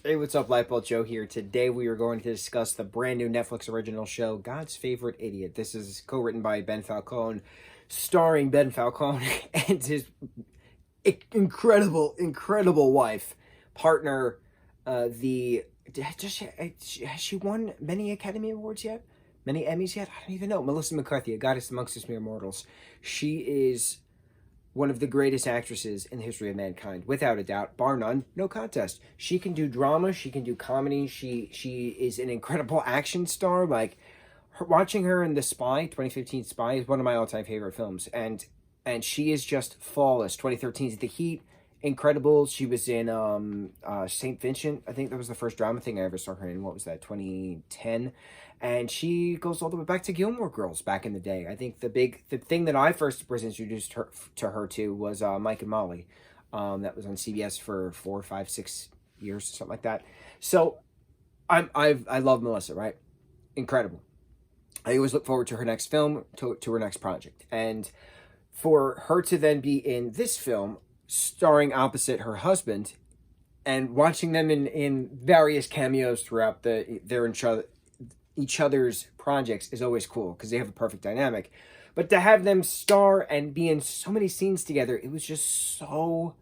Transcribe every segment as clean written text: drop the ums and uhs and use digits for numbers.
Hey, what's up, Lightbolt Joe here. Today we are going to discuss the brand new Netflix original show, God's Favorite Idiot. This is co-written by Ben Falcone, starring Ben Falcone and his incredible wife, partner, has she won many Academy Awards yet? Many Emmys yet? I don't even know. Melissa McCarthy, a goddess amongst us mere mortals. She is one of the greatest actresses in the history of mankind, without a doubt, bar none, no contest. She can do drama, she can do comedy, she is an incredible action star. Like, watching her in The Spy, 2015 Spy, is one of my all-time favorite films, and she is just flawless. 2013's The Heat, incredible. She was in St. Vincent. I think that was the first drama thing I ever saw her in. What was that, 2010? And she goes all the way back to Gilmore Girls back in the day. I think the thing that I first was introduced her to was Mike and Molly. That was on CBS for 4, 5, 6 years, something like that. So I love Melissa, right? Incredible. I always look forward to her next film, to her next project. And for her to then be in this film, starring opposite her husband, and watching them in various cameos throughout each other's projects is always cool because they have a perfect dynamic. But to have them star and be in so many scenes together, it was just so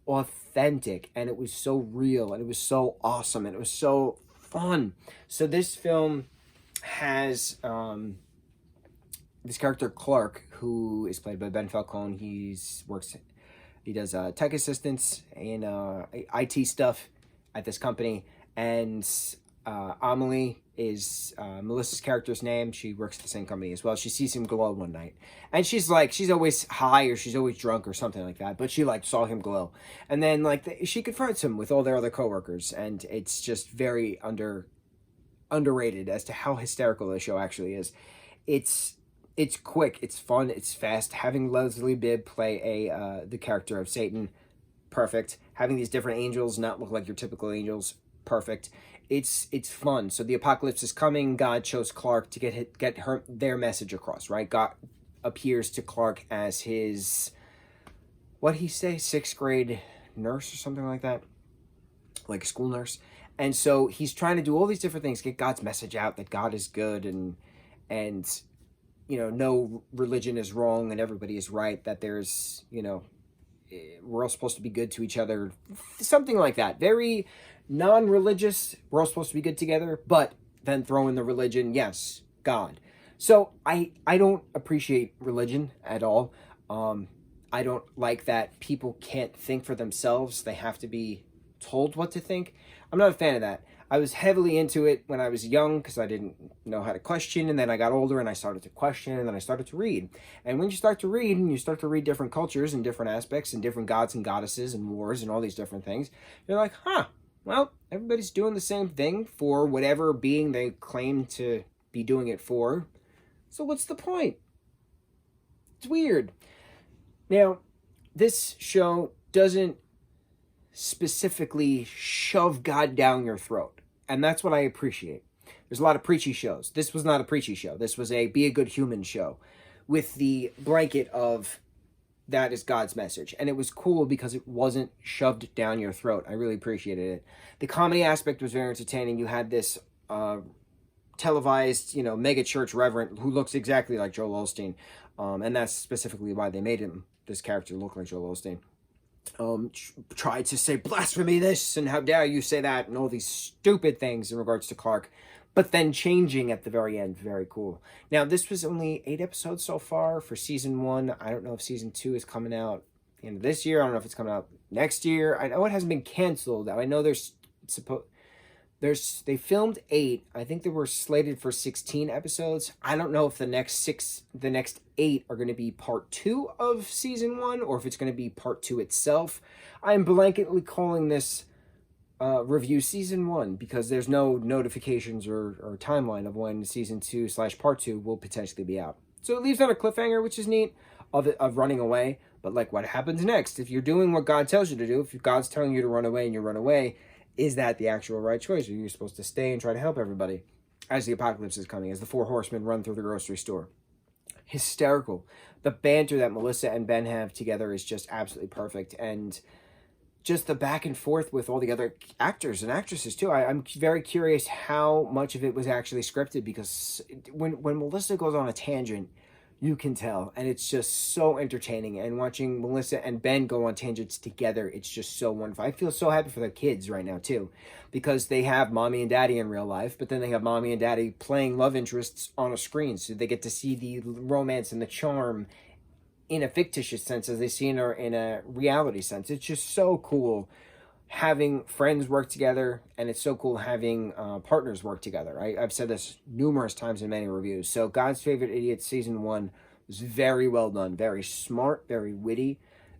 authentic, and it was so real, and it was so awesome, and it was so fun. So this film has this character Clark, who is played by Ben Falcone. He does tech assistance and IT stuff at this company, and Amelie is Melissa's character's name. She works at the same company as well. She sees him glow one night, and she's always high, or she's always drunk or something like that, but she saw him glow. And then she confronts him with all their other coworkers, and it's just very underrated as to how hysterical the show actually is. It's quick, it's fun, it's fast. Having Leslie Bibb play the character of Satan, perfect. Having these different angels not look like your typical angels, perfect. It's fun. So the apocalypse is coming. God chose Clark to get their message across, right? God appears to Clark as his, what'd he say, 6th grade nurse or something like that, like a school nurse. And so he's trying to do all these different things, get God's message out that God is good, and no religion is wrong and everybody is right, that there's, we're all supposed to be good to each other, something like that. Very non-religious, we're all supposed to be good together, but then throw in the religion, yes, God. So I don't appreciate religion at all. I don't like that people can't think for themselves. They have to be told what to think. I'm not a fan of that. I was heavily into it when I was young because I didn't know how to question, and then I got older and I started to question, and then I started to read. And when you start to read, and you start to read different cultures and different aspects and different gods and goddesses and wars and all these different things, you're like, well, everybody's doing the same thing for whatever being they claim to be doing it for. So what's the point? It's weird. Now, this show doesn't specifically shove God down your throat, and that's what I appreciate. There's a lot of preachy shows. This was not a preachy show. This was a be a good human show with the blanket of that is God's message, and it was cool because it wasn't shoved down your throat. I really appreciated it. The comedy aspect was very entertaining. You had this televised, mega church reverend who looks exactly like Joel Osteen, and that's specifically why they made this character look like Joel Osteen. Tried to say blasphemy this and how dare you say that and all these stupid things in regards to Clark, but then changing at the very end. Very cool. Now, this was only 8 episodes so far for season 1. I don't know if season 2 is coming out at the end of this year. I don't know if it's coming out next year. I know it hasn't been canceled. I know they filmed 8. I think they were slated for 16 episodes. I don't know if the next 8 are going to be part 2 of season 1, or if it's going to be part 2 itself. I'm blanketly calling this review season 1 because there's no notifications or timeline of when season 2/part 2 will potentially be out. So it leaves on a cliffhanger, which is neat, of running away. But what happens next? If you're doing what God tells you to do, if God's telling you to run away and you run away, is that the actual right choice? Or are you supposed to stay and try to help everybody as the apocalypse is coming, as the 4 horsemen run through the grocery store? Hysterical. The banter that Melissa and Ben have together is just absolutely perfect. And just the back and forth with all the other actors and actresses too. I'm very curious how much of it was actually scripted, because when Melissa goes on a tangent, you can tell, and it's just so entertaining. And watching Melissa and Ben go on tangents together, it's just so wonderful. I feel so happy for their kids right now too, because they have mommy and daddy in real life, but then they have mommy and daddy playing love interests on a screen, so they get to see the romance and the charm in a fictitious sense as they see in a reality sense. It's just so cool having friends work together, and it's so cool having partners work together. I've said this numerous times in many reviews. So God's Favorite Idiot Season 1 was very well done, very smart, very witty,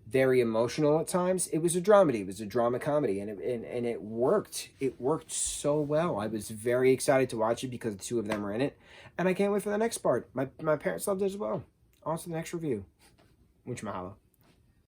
very emotional at times. It was a dramedy, it was a drama comedy, and it worked. It worked so well. I was very excited to watch it because the two of them are in it, and I can't wait for the next part. My parents loved it as well. On to the next review. Mucho mahalo.